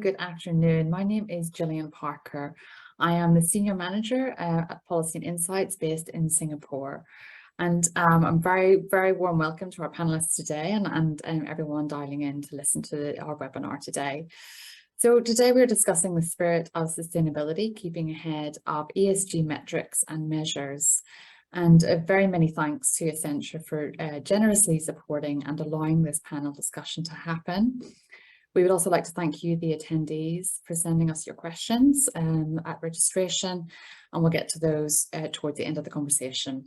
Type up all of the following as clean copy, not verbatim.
good afternoon. My name is Gillian Parker. I am the Senior Manager at Policy and Insights based in Singapore. And I'm very warm welcome to our panelists today and everyone dialing in to listen to our webinar today. So today we're discussing the spirit of sustainability, keeping ahead of ESG metrics and measures. And very many thanks to Accenture for generously supporting and allowing this panel discussion to happen. We would also like to thank you, the attendees, for sending us your questions at registration, and we'll get to those towards the end of the conversation.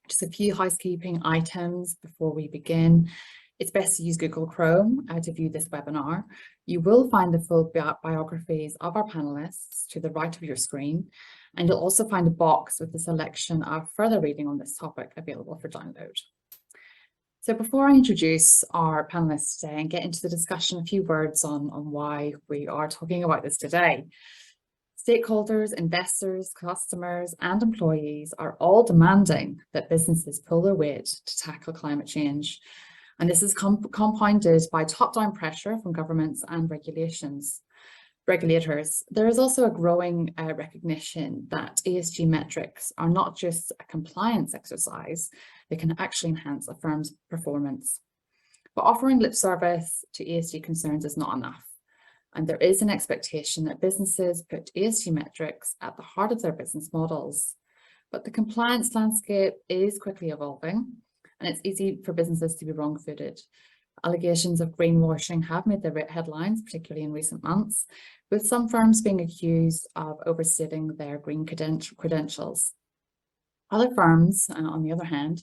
Just a few housekeeping items before we begin. It's best to use Google Chrome to view this webinar. You will find the full biographies of our panelists to the right of your screen, and you'll also find a box with a selection of further reading on this topic available for download. So before I introduce our panelists today and get into the discussion, a few words on why we are talking about this today. Stakeholders, investors, customers, and employees are all demanding that businesses pull their weight to tackle climate change. And this is compounded by top-down pressure from governments and regulators. There is also a growing recognition that ESG metrics are not just a compliance exercise, they can actually enhance a firm's performance. But offering lip service to ESG concerns is not enough. And there is an expectation that businesses put ESG metrics at the heart of their business models. But the compliance landscape is quickly evolving, and it's easy for businesses to be wrong-footed. Allegations of greenwashing have made the headlines, particularly in recent months, with some firms being accused of overstating their green credentials. Other firms, on the other hand,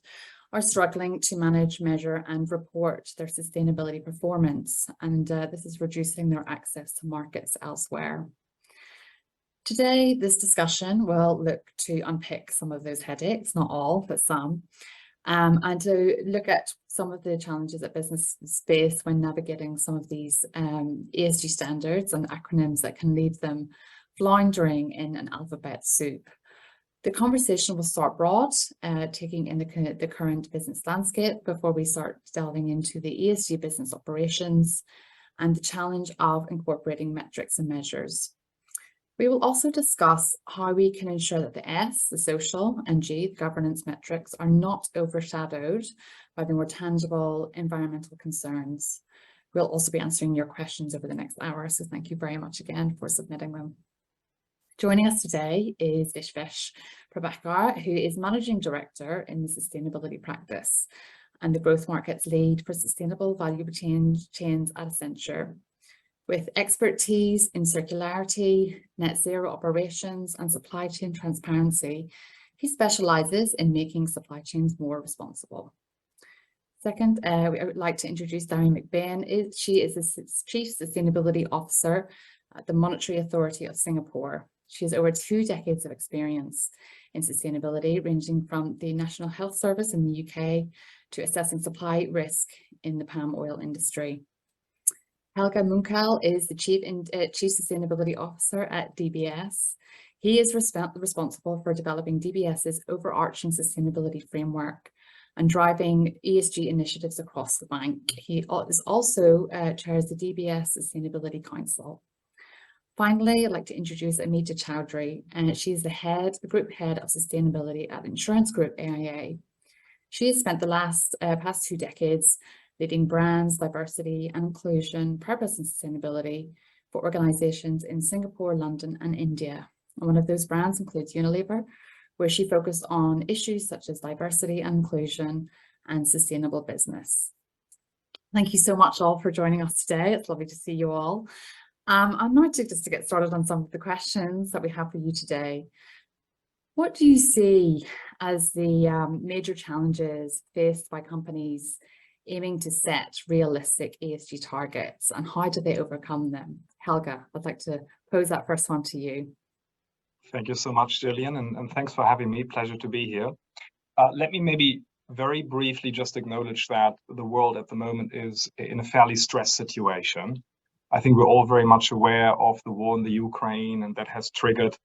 are struggling to manage, measure, and report their sustainability performance, and this is reducing their access to markets elsewhere. Today, this discussion will look to unpick some of those headaches, not all, but some, and to look at some of the challenges that businesses face when navigating some of these ESG standards and acronyms that can leave them floundering in an alphabet soup. The conversation will start broad, taking in the current business landscape before we start delving into the ESG business operations and the challenge of incorporating metrics and measures. We will also discuss how we can ensure that the S, the social, and G, the governance metrics, are not overshadowed by the more tangible environmental concerns. We'll also be answering your questions over the next hour, so thank you very much again for submitting them. Joining us today is Vishvesh Prabhakar, who is Managing Director in the Sustainability Practice and the Growth Markets Lead for Sustainable Value Chains at Accenture. With expertise in circularity, net zero operations, and supply chain transparency, he specializes in making supply chains more responsible. Second, I would like to introduce Diane McBain. She is the Chief Sustainability Officer at the Monetary Authority of Singapore. She has over 2 decades of experience in sustainability, ranging from the National Health Service in the UK to assessing supply risk in the palm oil industry. Helge Munkel is the Chief Sustainability Officer at DBS. He is responsible for developing DBS's overarching sustainability framework and driving ESG initiatives across the bank. He is also chairs the DBS Sustainability Council. Finally, I'd like to introduce Amita Chowdhury, and she's the Group Head of Sustainability at Insurance Group AIA. She has spent the past 2 decades leading brands, diversity and inclusion, purpose and sustainability for organizations in Singapore, London and India. And one of those brands includes Unilever, where she focused on issues such as diversity and inclusion and sustainable business. Thank you so much all for joining us today. It's lovely to see you all. I'd like to just to get started on some of the questions that we have for you today. What do you see as the major challenges faced by companies aiming to set realistic ESG targets, and how do they overcome them? Helge, I'd like to pose that first one to you. Thank you so much, Gillian, and thanks for having me. Pleasure to be here. Let me maybe very briefly just acknowledge that the world at the moment is in a fairly stressed situation. I think we're all very much aware of the war in the Ukraine, and that has triggered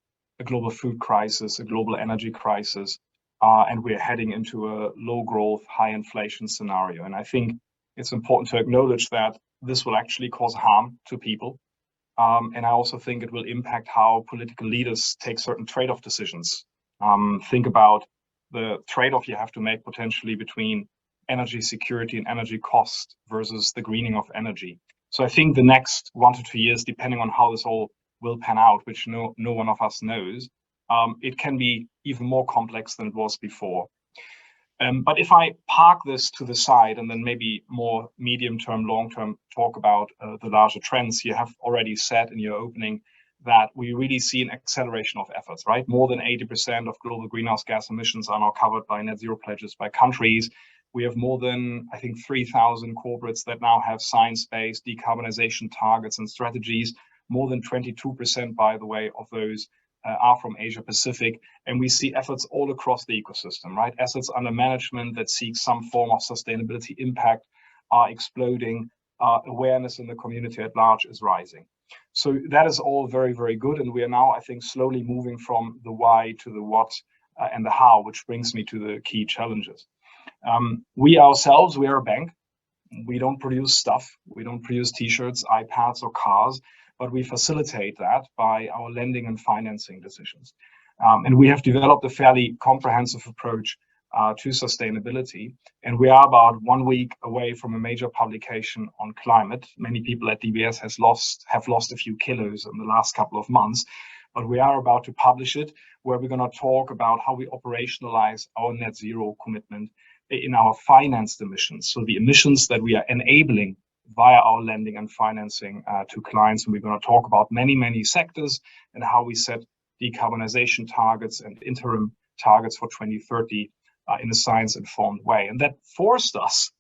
a global food crisis, a global energy crisis, and we're heading into a low growth, high inflation scenario. And I think it's important to acknowledge that this will actually cause harm to people. And I also think it will impact how political leaders take certain trade-off decisions. Think about the trade-off you have to make potentially between energy security and energy cost versus the greening of energy. So I think the next 1 to 2 years, depending on how this all will pan out, which no one of us knows, it can be even more complex than it was before. But if I park this to the side and then maybe more medium-term, long-term talk about the larger trends, you have already said in your opening that we really see an acceleration of efforts, right? More than 80% of global greenhouse gas emissions are now covered by net zero pledges by countries. We have more than, I think, 3,000 corporates that now have science-based decarbonization targets and strategies. More than 22%, by the way, of those are from Asia Pacific, and we see efforts all across the ecosystem, right? Assets under management that seek some form of sustainability impact are exploding. Awareness in the community at large is rising. So that is all very, very good. And we are now, I think, slowly moving from the why to the what and the how, which brings me to the key challenges. We ourselves, we are a bank. We don't produce stuff. We don't produce T-shirts, iPads, or cars, but we facilitate that by our lending and financing decisions. And we have developed a fairly comprehensive approach to sustainability. And we are about 1 week away from a major publication on climate. Many people at DBS have lost a few kilos in the last couple of months, but we are about to publish it, where we're going to talk about how we operationalize our net zero commitment in our financed emissions. So the emissions that we are enabling via our lending and financing to clients. And we're going to talk about many, many sectors and how we set decarbonization targets and interim targets for 2030 in a science-informed way. And that forced us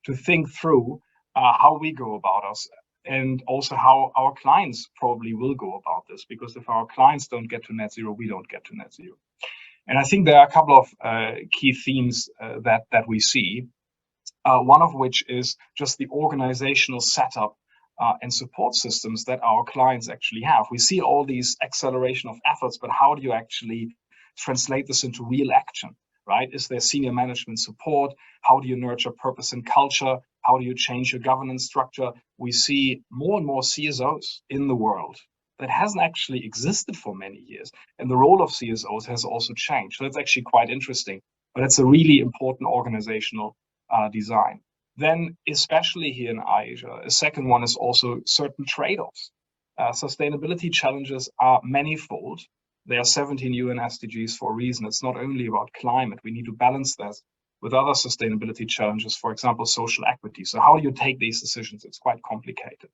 to think through how we go about us and also how our clients probably will go about this, because if our clients don't get to net zero, we don't get to net zero. And I think there are a couple of key themes that we see. One of which is just the organizational setup and support systems that our clients actually have. We see all these acceleration of efforts, but how do you actually translate this into real action, right? Is there senior management support? How do you nurture purpose and culture? How do you change your governance structure? We see more and more CSOs in the world that hasn't actually existed for many years. And the role of CSOs has also changed. So that's actually quite interesting, but it's a really important organizational design. Then, especially here in Asia, a second one is also certain trade-offs. Sustainability challenges are manifold. There are 17 UN SDGs for a reason. It's not only about climate. We need to balance that with other sustainability challenges, for example, social equity. So how do you take these decisions? It's quite complicated.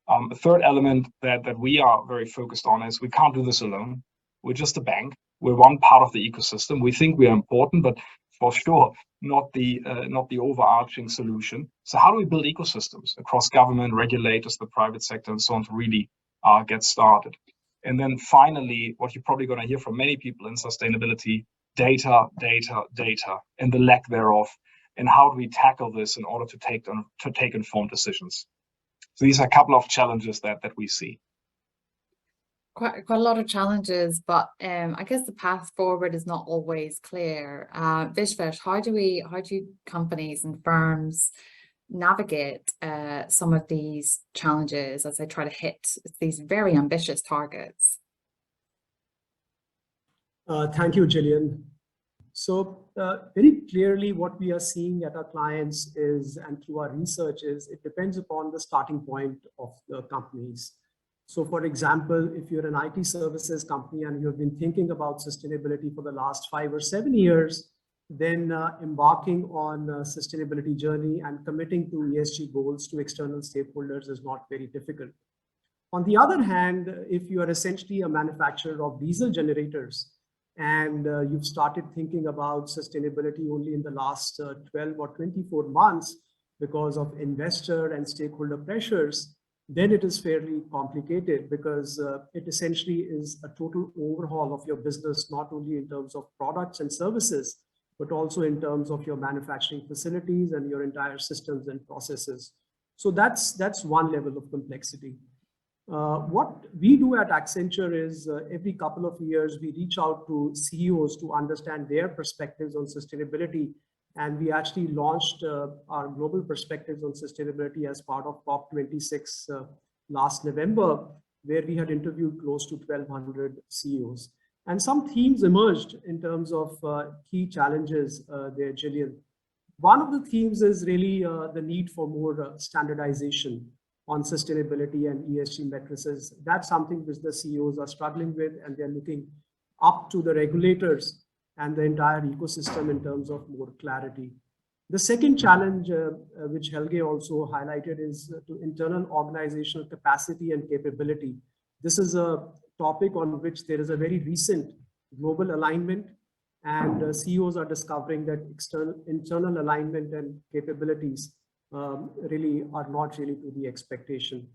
A third element that we are very focused on is we can't do this alone. We're just a bank. We're one part of the ecosystem. We think we are important, but for sure, not the overarching solution. So how do we build ecosystems across government, regulators, the private sector, and so on to really get started? And then finally, what you're probably going to hear from many people in sustainability, data, and the lack thereof. And how do we tackle this in order to take informed decisions? So these are a couple of challenges that we see. Quite a lot of challenges, but I guess the path forward is not always clear. Vishvesh, how do companies and firms navigate some of these challenges as they try to hit these very ambitious targets? Thank you, Gillian. So very clearly what we are seeing at our clients is, and through our research, is it depends upon the starting point of the companies. So for example, if you're an IT services company and you've been thinking about sustainability for the last 5 or 7 years, then embarking on a sustainability journey and committing to ESG goals to external stakeholders is not very difficult. On the other hand, if you are essentially a manufacturer of diesel generators and you've started thinking about sustainability only in the last 12 or 24 months because of investor and stakeholder pressures, then it is fairly complicated because it essentially is a total overhaul of your business, not only in terms of products and services, but also in terms of your manufacturing facilities and your entire systems and processes. So that's one level of complexity. What we do at Accenture is every couple of years, we reach out to CEOs to understand their perspectives on sustainability. And we actually launched our global perspectives on sustainability as part of COP26 last November, where we had interviewed close to 1,200 CEOs. And some themes emerged in terms of key challenges there, Gillian. One of the themes is really the need for more standardization on sustainability and ESG matrices. That's something which the CEOs are struggling with, and they're looking up to the regulators and the entire ecosystem in terms of more clarity. The second challenge, which Helge also highlighted, is to internal organizational capacity and capability. This is a topic on which there is a very recent global alignment, and CEOs are discovering that internal alignment and capabilities really are not really to the expectation.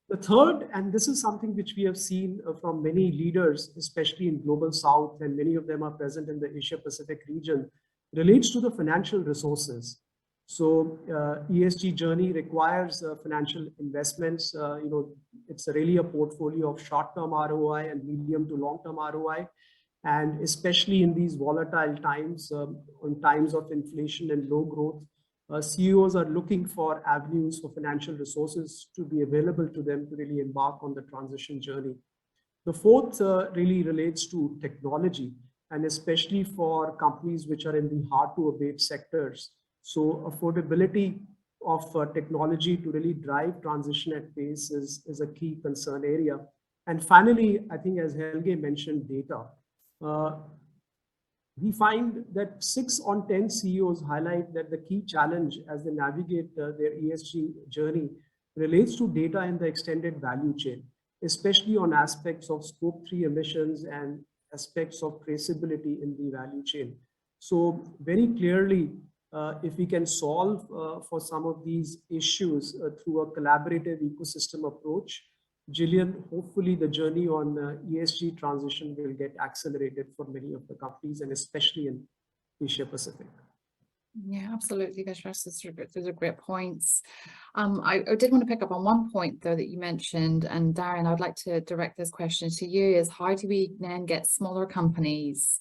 The third, and this is something which we have seen from many leaders, especially in Global South, and many of them are present in the Asia Pacific region, relates to the financial resources. So ESG journey requires financial investments. It's really a portfolio of short-term ROI and medium to long-term ROI. And especially in these volatile times, in times of inflation and low growth, CEOs are looking for avenues for financial resources to be available to them to really embark on the transition journey. The fourth really relates to technology, and especially for companies which are in the hard to abate sectors. So affordability of technology to really drive transition at pace is a key concern area. And finally, I think as Helge mentioned, data. We find that 6 on 10 CEOs highlight that the key challenge as they navigate their ESG journey relates to data in the extended value chain, especially on aspects of scope 3 emissions and aspects of traceability in the value chain. So very clearly, if we can solve for some of these issues through a collaborative ecosystem approach, Gillian, hopefully the journey on ESG transition will get accelerated for many of the companies, and especially in Asia Pacific. Yeah, absolutely, Vishwas. Those are great points. I did want to pick up on one point though that you mentioned, and Darren, I'd like to direct this question to you, is how do we then get smaller companies?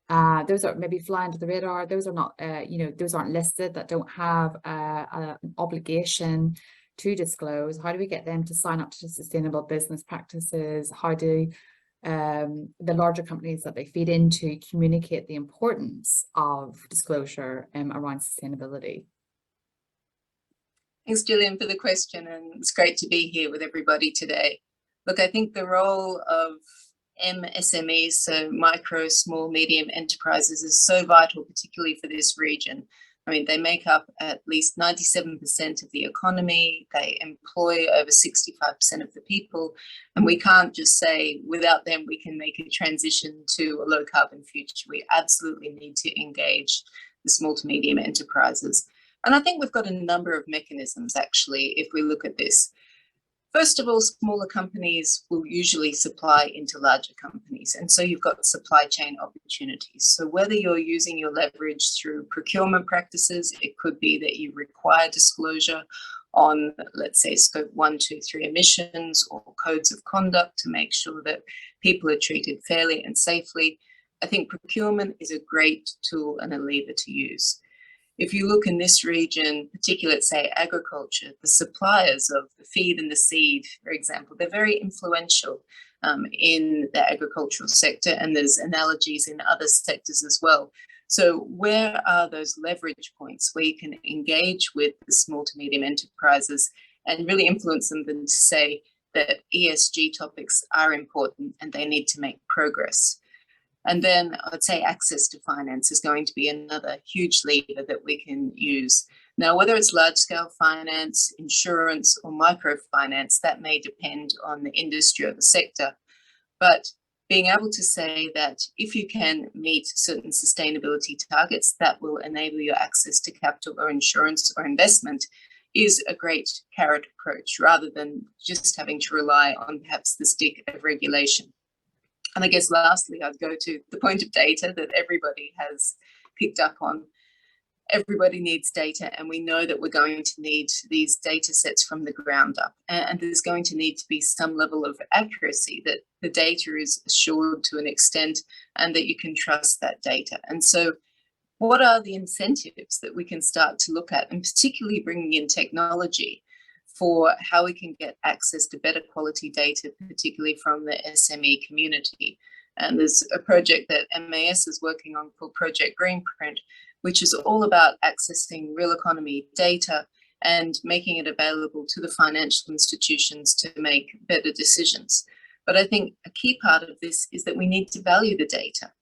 Those are maybe fly under the radar. Those are not, those aren't listed, that don't have an obligation to disclose. How do we get them to sign up to sustainable business practices? How do the larger companies that they feed into communicate the importance of disclosure around sustainability? Thanks, Gillian, for the question, and it's great to be here with everybody today. Look, I think the role of MSMEs, so micro, small, medium enterprises, is so vital, particularly for this region. I mean, they make up at least 97% of the economy. They employ over 65% of the people. And we can't just say, without them, we can make a transition to a low carbon future. We absolutely need to engage the small to medium enterprises. And I think we've got a number of mechanisms, actually, if we look at this. First of all, smaller companies will usually supply into larger companies. And so you've got supply chain opportunities. So whether you're using your leverage through procurement practices, it could be that you require disclosure on, let's say, scope 1, 2, 3 emissions or codes of conduct to make sure that people are treated fairly and safely. I think procurement is a great tool and a lever to use. If you look in this region, particularly, say, agriculture, the suppliers of the feed and the seed, for example, they're very influential in the agricultural sector, and there's analogies in other sectors as well. So where are those leverage points where you can engage with the small to medium enterprises and really influence them to say that ESG topics are important and they need to make progress? And then I'd say access to finance is going to be another huge lever that we can use. Now, whether it's large-scale finance, insurance, or microfinance, that may depend on the industry or the sector. But being able to say that if you can meet certain sustainability targets, that will enable your access to capital or insurance or investment is a great carrot approach, rather than just having to rely on perhaps the stick of regulation. And I guess lastly, I'd go to the point of data that everybody has picked up on. Everybody needs data, and we know that we're going to need these data sets from the ground up. And there's going to need to be some level of accuracy, that the data is assured to an extent and that you can trust that data. And so what are the incentives that we can start to look at, and particularly bringing in technology for how we can get access to better quality data, particularly from the SME community. And there's a project that MAS is working on called Project Greenprint, which is all about accessing real economy data and making it available to the financial institutions to make better decisions. But I think a key part of this is that we need to value the data.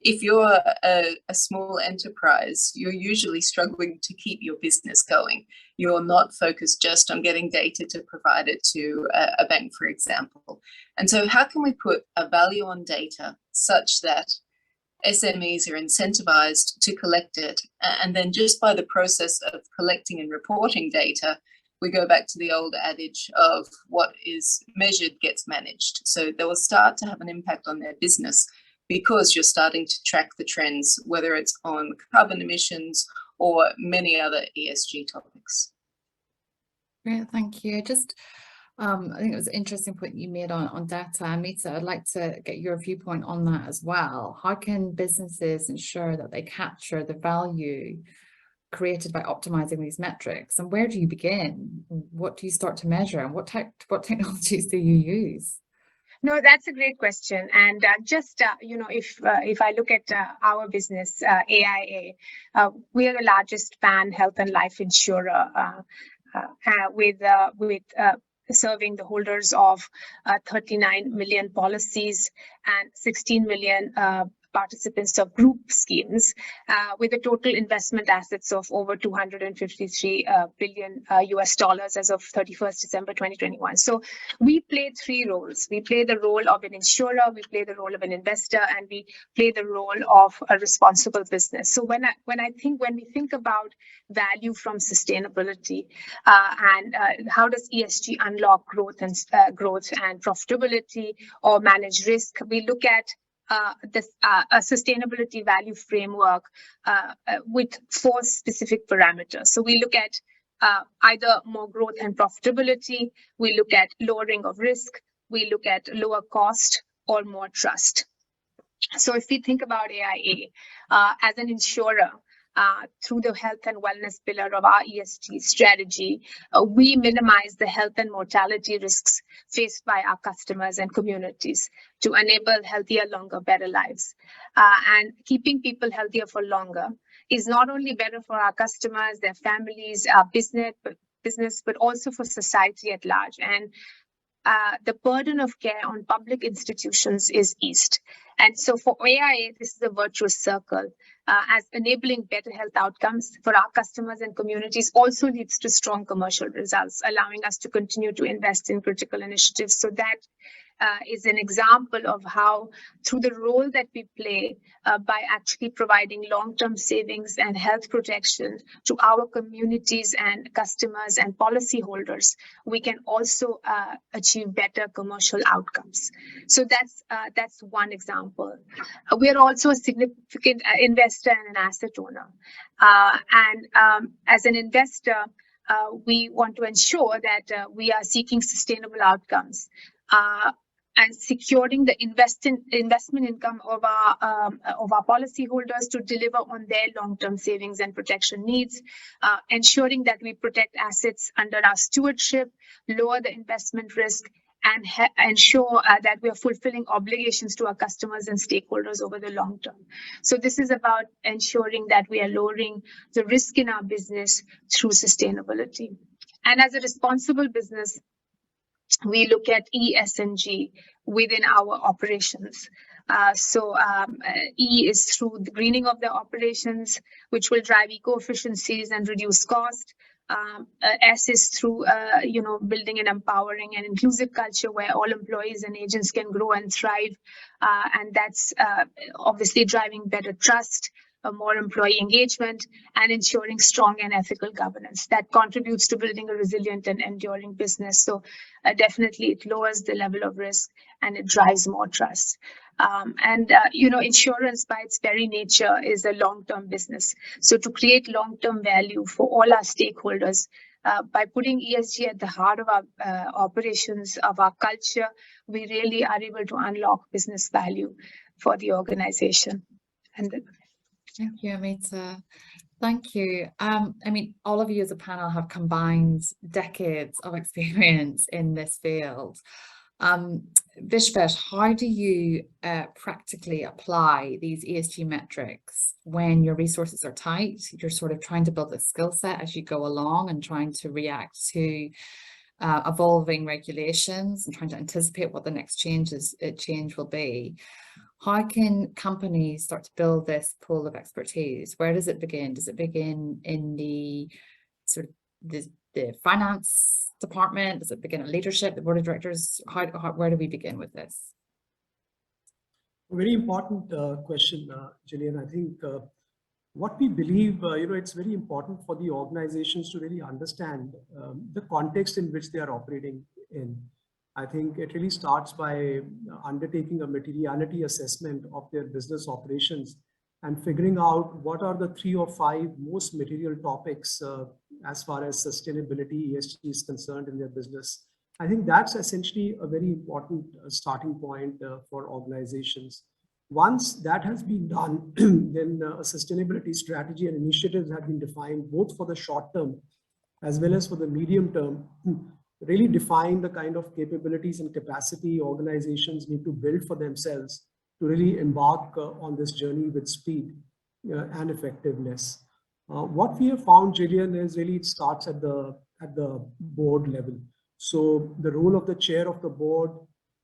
If you're a small enterprise, you're usually struggling to keep your business going. You're not focused just on getting data to provide it to a bank, for example. And so how can we put a value on data such that SMEs are incentivized to collect it? And then just by the process of collecting and reporting data, we go back to the old adage of what is measured gets managed. So they will start to have an impact on their business, because you're starting to track the trends, whether it's on carbon emissions or many other ESG topics. Great, thank you. Just, I think it was an interesting point you made on data. Amita, I'd like to get your viewpoint on that as well. How can businesses ensure that they capture the value created by optimizing these metrics? And where do you begin? What do you start to measure? And what technologies do you use? No, that's a great question. And if I look at our business, AIA, we are the largest pan health and life insurer with serving the holders of 39 million policies and 16 million participants of group schemes, with a total investment assets of over $253 billion US dollars as of 31st December 2021. So we play three roles. We play the role of an insurer, we play the role of an investor, and we play the role of a responsible business. So when we think about value from sustainability and how does ESG unlock growth and profitability or manage risk, we look at a sustainability value framework with 4 specific parameters. So we look at either more growth and profitability, we look at lowering of risk, we look at lower cost, or more trust. So if we think about AIA as an insurer, through the health and wellness pillar of our ESG strategy, we minimize the health and mortality risks faced by our customers and communities to enable healthier, longer, better lives. And keeping people healthier for longer is not only better for our customers, their families, our business, but also for society at large. And the burden of care on public institutions is eased. And so for AIA, this is a virtuous circle, as enabling better health outcomes for our customers and communities also leads to strong commercial results, allowing us to continue to invest in critical initiatives. So that is an example of how, through the role that we play by actually providing long-term savings and health protection to our communities and customers and policyholders, we can also achieve better commercial outcomes. So that's one example. We are also a significant investor and an asset owner. As an investor, we want to ensure that we are seeking sustainable outcomes and securing the investment income of our policyholders to deliver on their long-term savings and protection needs, ensuring that we protect assets under our stewardship, lower the investment risk, and ensure that we are fulfilling obligations to our customers and stakeholders over the long term. So this is about ensuring that we are lowering the risk in our business through sustainability. And as a responsible business, we look at E, S, and G within our operations. E is through the greening of the operations, which will drive eco-efficiencies and reduce cost. S is through building an empowering and inclusive culture where all employees and agents can grow and thrive, and that's obviously driving better trust, more employee engagement, and ensuring strong and ethical governance that contributes to building a resilient and enduring business. So definitely it lowers the level of risk and it drives more trust. Insurance by its very nature is a long-term business. So to create long-term value for all our stakeholders, by putting ESG at the heart of our operations, of our culture, we really are able to unlock business value for the organization. Thank you, Amita. Thank you. I mean, all of you as a panel have combined decades of experience in this field. Vishvesh, how do you practically apply these ESG metrics when your resources are tight? You're sort of trying to build a skill set as you go along and trying to react to evolving regulations and trying to anticipate what the next change will be. How can companies start to build this pool of expertise? Where does it begin? Does it begin in the sort of the finance department? Does it begin at leadership, the board of directors? Where do we begin with this? A very important question, Gillian. I think what we believe, it's very important for the organizations to really understand the context in which they are operating in. I think it really starts by undertaking a materiality assessment of their business operations and figuring out what are the 3 or 5 most material topics as far as sustainability, ESG is concerned in their business. I think that's essentially a very important starting point for organizations. Once that has been done, then a sustainability strategy and initiatives have been defined both for the short term as well as for the medium term, really define the kind of capabilities and capacity organizations need to build for themselves to really embark on this journey with speed and effectiveness. What we have found, Gillian, is really it starts at the board level. So the role of the chair of the board,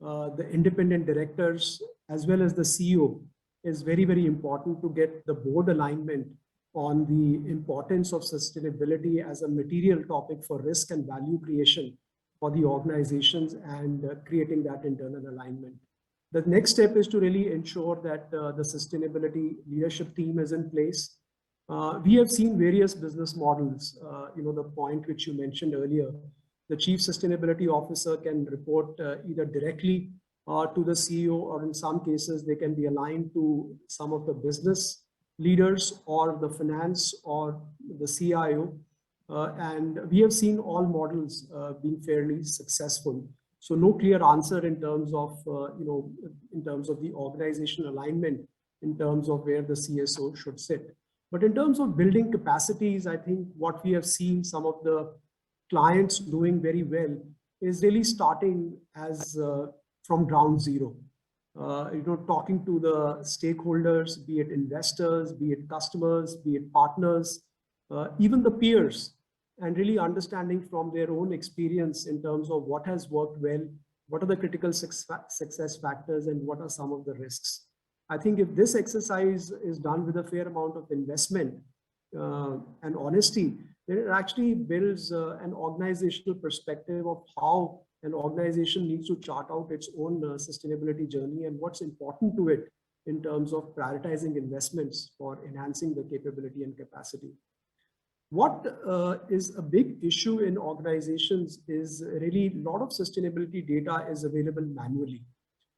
the independent directors, as well as the CEO is very, very important to get the board alignment on the importance of sustainability as a material topic for risk and value creation for the organizations and creating that internal alignment. The next step is to really ensure that the sustainability leadership team is in place. We have seen various business models, the point which you mentioned earlier. The chief sustainability officer can report either directly to the CEO, or in some cases, they can be aligned to some of the business leaders or the finance or the CIO. And we have seen all models being fairly successful. So no clear answer in terms of, in terms of the organizational alignment, in terms of where the CSO should sit. But in terms of building capacities, I think what we have seen some of the clients doing very well is really starting as from ground zero. Talking to the stakeholders, be it investors, be it customers, be it partners, even the peers, and really understanding from their own experience in terms of what has worked well, what are the critical success factors, and what are some of the risks. I think if this exercise is done with a fair amount of investment and honesty, then it actually builds an organizational perspective of how an organization needs to chart out its own sustainability journey and what's important to it in terms of prioritizing investments for enhancing the capability and capacity. What is a big issue in organizations is really a lot of sustainability data is available manually.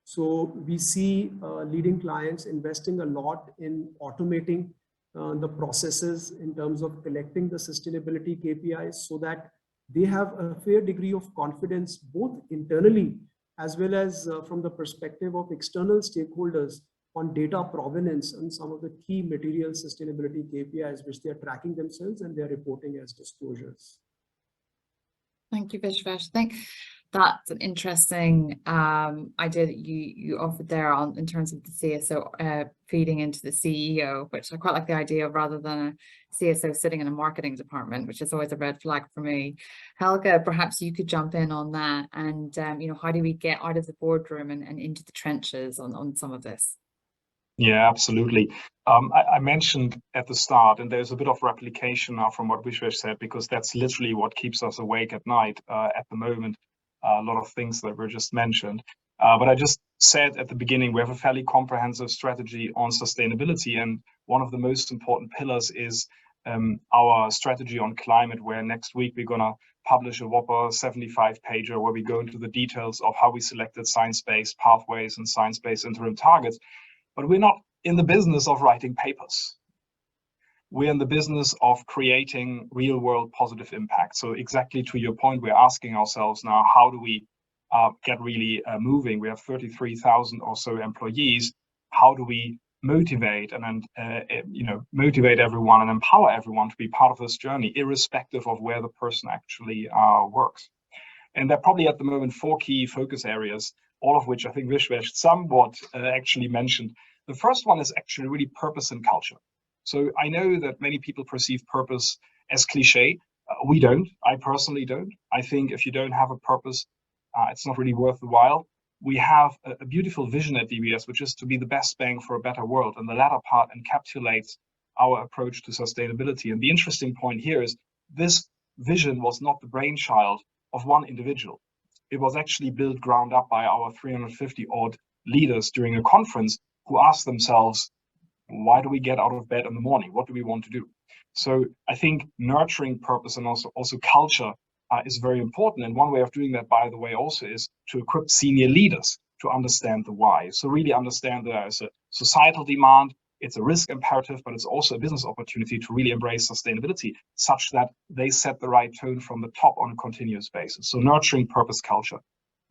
So we see leading clients investing a lot in automating the processes in terms of collecting the sustainability KPIs so that they have a fair degree of confidence both internally as well as from the perspective of external stakeholders on data provenance and some of the key material sustainability KPIs which they are tracking themselves and they are reporting as disclosures. Thank you, Vishvesh. I think that's an interesting idea that you offered there on in terms of the CSO feeding into the CEO, which I quite like the idea of, rather than a CSO sitting in a marketing department, which is always a red flag for me. Helga, perhaps you could jump in on that, and how do we get out of the boardroom and into the trenches on some of this? Yeah, absolutely. I mentioned at the start, and there's a bit of replication now from what Vishvesh said, because that's literally what keeps us awake at night at the moment. A lot of things that were just mentioned. But I just said at the beginning, we have a fairly comprehensive strategy on sustainability. And one of the most important pillars is our strategy on climate, where next week we're going to publish a whopper 75-pager where we go into the details of how we selected science-based pathways and science-based interim targets. But we're not in the business of writing papers. We're in the business of creating real-world positive impact. So exactly to your point, we're asking ourselves now, how do we get really moving? We have 33,000 or so employees. How do we motivate and motivate everyone and empower everyone to be part of this journey, irrespective of where the person actually works. And there are probably at the moment 4 key focus areas, all of which I think Vishwesh somewhat actually mentioned. The first one is actually really purpose and culture. So I know that many people perceive purpose as cliche. We don't. I personally don't. I think if you don't have a purpose, it's not really worth the while. We have a beautiful vision at DBS, which is to be the best bank for a better world. And the latter part encapsulates our approach to sustainability. And the interesting point here is this vision was not the brainchild of one individual. It was actually built ground up by our 350 odd leaders during a conference who asked themselves, why do we get out of bed in the morning? What do we want to do? So I think nurturing purpose and also culture is very important. And one way of doing that, by the way, also is to equip senior leaders to understand the why. So really understand that there's a societal demand, it's a risk imperative, but it's also a business opportunity to really embrace sustainability such that they set the right tone from the top on a continuous basis. So nurturing purpose culture.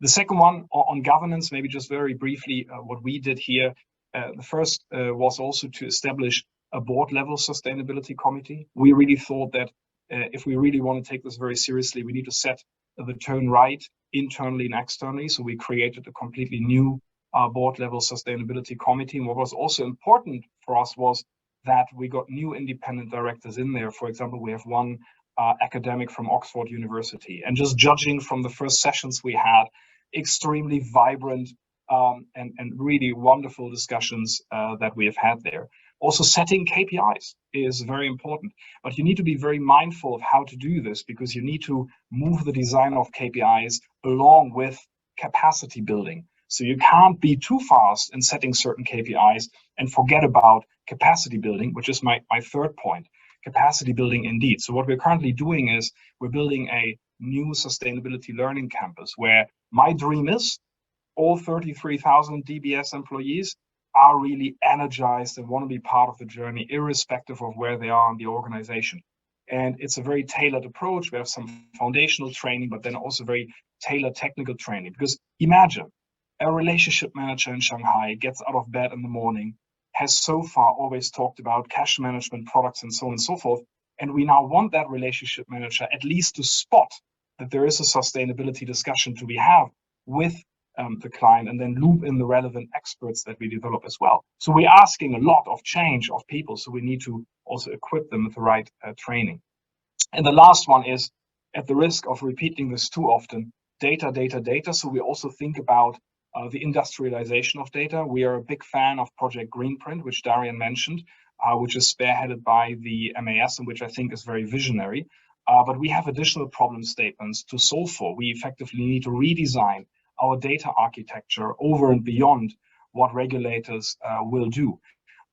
The second one on governance, maybe just very briefly, what we did here. The first was also to establish a board level sustainability committee. We really thought that if we really want to take this very seriously, we need to set the tone right internally and externally. So we created a completely new board level sustainability committee. And what was also important for us was that we got new independent directors in there. For example, we have one academic from Oxford University. And just judging from the first sessions we had, extremely vibrant and really wonderful discussions that we have had there. Also, setting KPIs is very important, but you need to be very mindful of how to do this because you need to move the design of KPIs along with capacity building. So you can't be too fast in setting certain KPIs and forget about capacity building, which is my third point, capacity building indeed. So what we're currently doing is we're building a new sustainability learning campus where my dream is all 33,000 DBS employees are really energized and want to be part of the journey, irrespective of where they are in the organization. And it's a very tailored approach. We have some foundational training, but then also very tailored technical training. Because imagine a relationship manager in Shanghai gets out of bed in the morning, has so far always talked about cash management products and so on and so forth. And we now want that relationship manager at least to spot that there is a sustainability discussion to be had with the client and then loop in the relevant experts that we develop as well. So we're asking a lot of change of people. So we need to also equip them with the right training. And the last one is, at the risk of repeating this too often, data. So we also think about the industrialization of data. We are a big fan of Project Greenprint, which Darian mentioned, which is spearheaded by the MAS and which I think is very visionary. But we have additional problem statements to solve for. We effectively need to redesign our data architecture over and beyond what regulators will do.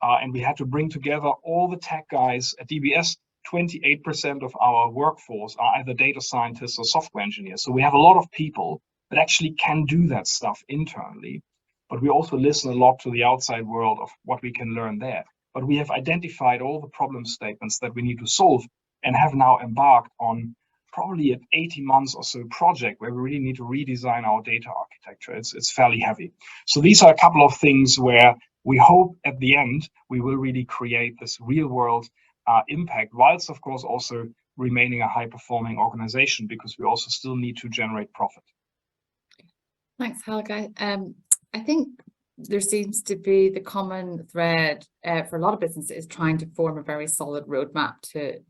And we had to bring together all the tech guys at DBS. 28% of our workforce are either data scientists or software engineers. So we have a lot of people that actually can do that stuff internally. But we also listen a lot to the outside world of what we can learn there. But we have identified all the problem statements that we need to solve and have now embarked on probably an 18 months or so project where we really need to redesign our data architecture. It's fairly heavy. So these are a couple of things where we hope at the end we will really create this real world impact, whilst of course also remaining a high performing organization, because we also still need to generate profit. Thanks, Helga. I think there seems to be the common thread for a lot of businesses trying to form a very solid roadmap to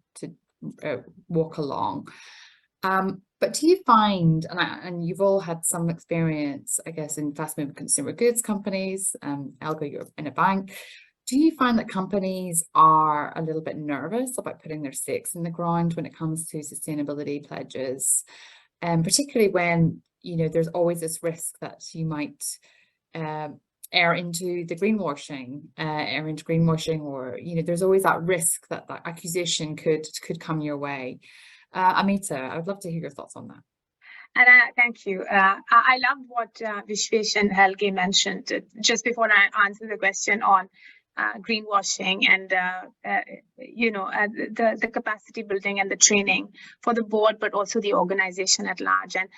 walk along. But do you find, and you've all had some experience, I guess, in fast-moving consumer goods companies, Helga, you're in a bank, do you find that companies are a little bit nervous about putting their stakes in the ground when it comes to sustainability pledges, particularly when, you know, there's always this risk that you might err into greenwashing, or, you know, there's always that risk that accusation could come your way. Amita, I would love to hear your thoughts on that. And thank you. I love what Vishwesh and Helge mentioned just before I answer the question on greenwashing and the capacity building and the training for the board, but also the organization at large. And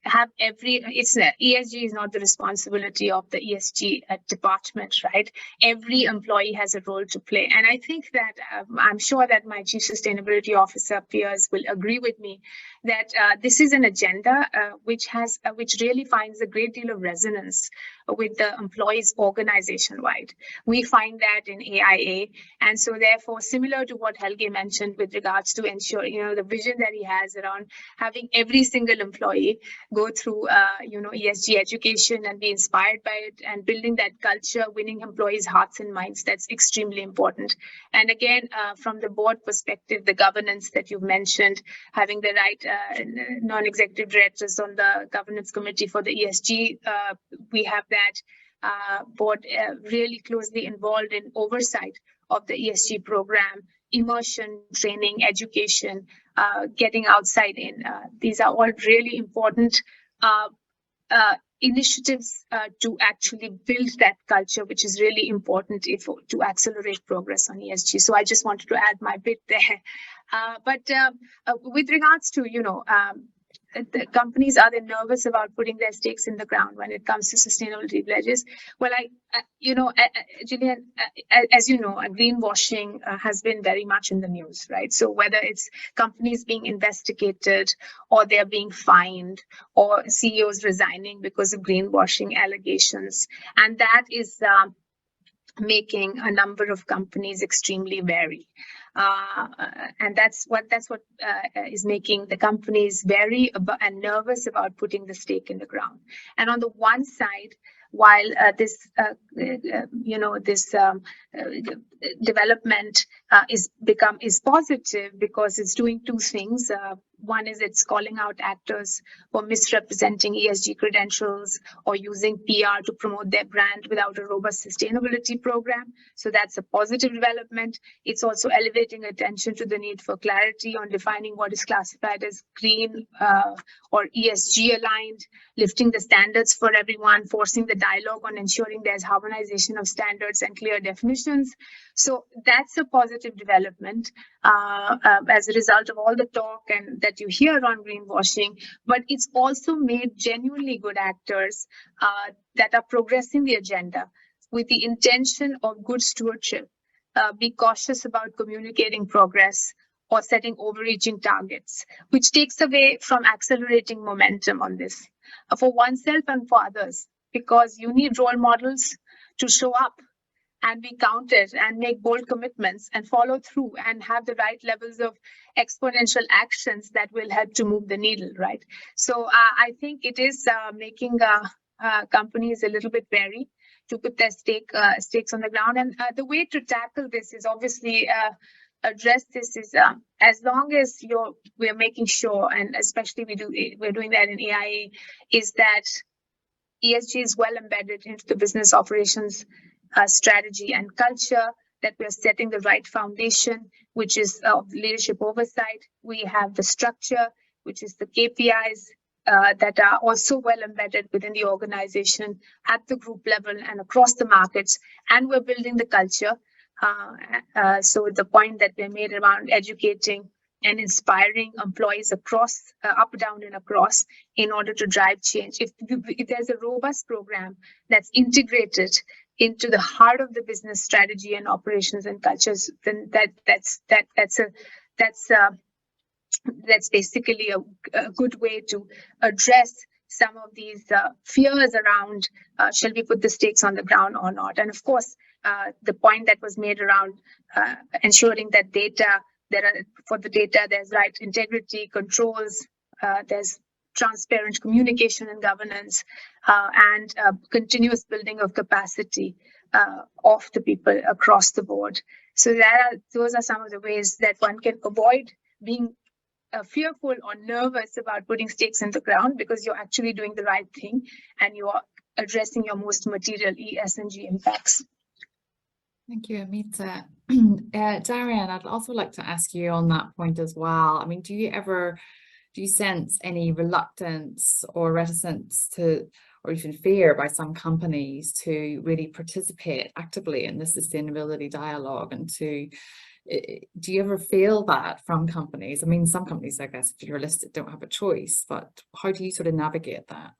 have ESG is not the responsibility of the ESG department, right? Every employee has a role to play. And I think that I'm sure that my Chief Sustainability Officer peers will agree with me that this is an agenda which really finds a great deal of resonance with the employees organization-wide. We find that in AIA. And so therefore, similar to what Helge mentioned with regards to ensure, the vision that he has around having every single employee go through, ESG education and be inspired by it, and building that culture, winning employees' hearts and minds, that's extremely important. And again, from the board perspective, the governance that you've mentioned, having the right non-executive directors on the governance committee for the ESG, we have that board really closely involved in oversight of the ESG program, immersion, training, education, getting outside in. These are all really important initiatives to actually build that culture, which is really important to accelerate progress on ESG. So I just wanted to add my bit there. But with regards to, the companies, are they nervous about putting their stakes in the ground when it comes to sustainability pledges? Well, Gillian, as you know, greenwashing has been very much in the news, right? So whether it's companies being investigated or they're being fined or CEOs resigning because of greenwashing allegations, and that is making a number of companies extremely wary. And that's what is making the companies wary and nervous about putting the stake in the ground. And on the one side, while this development is positive because it's doing two things. One is it's calling out actors for misrepresenting ESG credentials or using PR to promote their brand without a robust sustainability program. So that's a positive development. It's also elevating attention to the need for clarity on defining what is classified as green or ESG aligned, lifting the standards for everyone, forcing the dialogue on ensuring there's harmonization of standards and clear definitions. So that's a positive development as a result of all the talk and that you hear on greenwashing, but it's also made genuinely good actors that are progressing the agenda with the intention of good stewardship, be cautious about communicating progress or setting overreaching targets, which takes away from accelerating momentum on this for oneself and for others, because you need role models to show up and be counted and make bold commitments and follow through and have the right levels of exponential actions that will help to move the needle, right? So I think it is making companies a little bit wary to put their stakes on the ground. And the way to tackle this is obviously address this is as long as we're making sure, and especially we're doing that in AIA, is that ESG is well embedded into the business operations strategy and culture, that we're setting the right foundation, which is leadership oversight. We have the structure, which is the KPIs that are also well embedded within the organization at the group level and across the markets. And we're building the culture. So the point that we made around educating and inspiring employees across, up, down, and across, in order to drive change. If there's a robust program that's integrated into the heart of the business strategy and operations and cultures, then that's basically a good way to address some of these fears around shall we put the stakes on the ground or not. And of course, the point that was made around ensuring that for the data there's right integrity, controls, there's transparent communication and governance, and continuous building of capacity of the people across the board. So those are some of the ways that one can avoid being fearful or nervous about putting stakes in the ground, because you're actually doing the right thing and you are addressing your most material ESG impacts. Thank you, Amita. Darian, I'd also like to ask you on that point as well. I mean, do you sense any reluctance or reticence to, or even fear by some companies to really participate actively in the sustainability dialogue and to Do you ever feel that from companies? I mean, some companies, I guess, if you're listed, don't have a choice, but how do you sort of navigate that?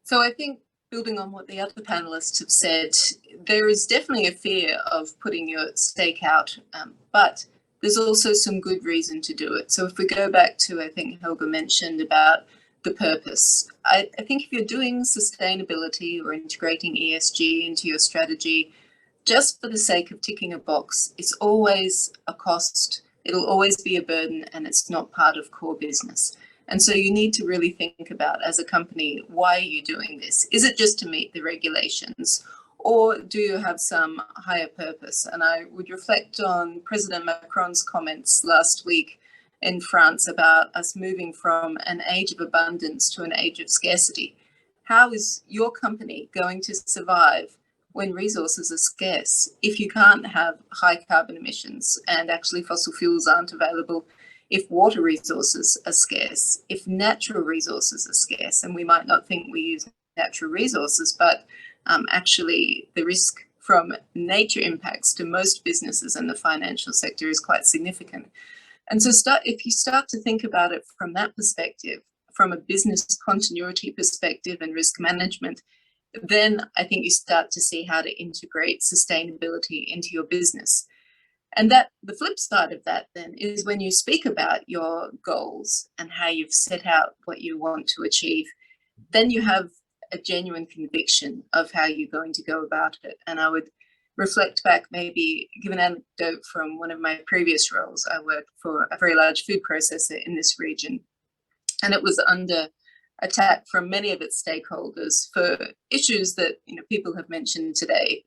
So I think, building on what the other panelists have said, there is definitely a fear of putting your stake out, but there's also some good reason to do it. So if we go back to, I think Helga mentioned about the purpose, I think if you're doing sustainability or integrating ESG into your strategy, just for the sake of ticking a box, it's always a cost, it'll always be a burden, and it's not part of core business. And so you need to really think about, as a company, why are you doing this? Is it just to meet the regulations, or do you have some higher purpose? And I would reflect on President Macron's comments last week in France about us moving from an age of abundance to an age of scarcity. How is your company going to survive when resources are scarce, if you can't have high carbon emissions and actually fossil fuels aren't available, if water resources are scarce, if natural resources are scarce? And we might not think we use natural resources, but actually the risk from nature impacts to most businesses in the financial sector is quite significant. And so if you start to think about it from that perspective, from a business continuity perspective and risk management, then I think you start to see how to integrate sustainability into your business. And that the flip side of that then is when you speak about your goals and how you've set out what you want to achieve, then you have a genuine conviction of how you're going to go about it. And I would reflect back, maybe give an anecdote from one of my previous roles. I worked for a very large food processor in this region, and it was under attack from many of its stakeholders for issues that people have mentioned today,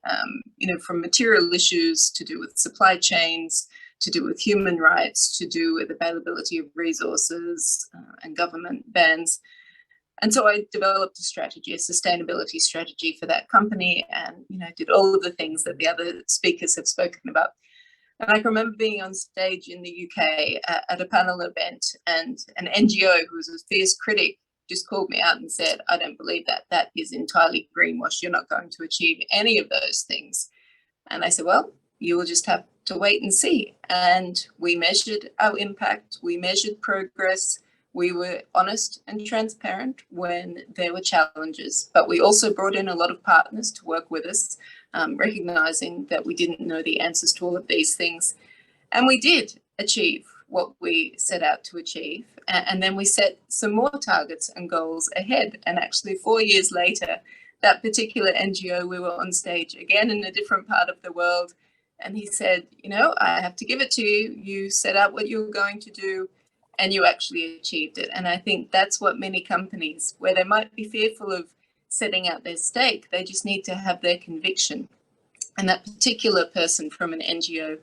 from material issues to do with supply chains, to do with human rights, to do with availability of resources and government bans. And so I developed a strategy, a sustainability strategy for that company, and did all of the things that the other speakers have spoken about. And I can remember being on stage in the UK at a panel event, and an NGO who was a fierce critic just called me out and said, I don't believe that. That is entirely greenwash. You're not going to achieve any of those things. And I said, well, you will just have to wait and see. And we measured our impact. We measured progress. We were honest and transparent when there were challenges, but we also brought in a lot of partners to work with us, recognizing that we didn't know the answers to all of these things. And we did achieve what we set out to achieve. And then we set some more targets and goals ahead. And actually 4 years later, that particular NGO, we were on stage again in a different part of the world. And he said, I have to give it to you. You set out what you were going to do, and you actually achieved it. And I think that's what many companies, where they might be fearful of setting out their stake, they just need to have their conviction. And that particular person from an NGO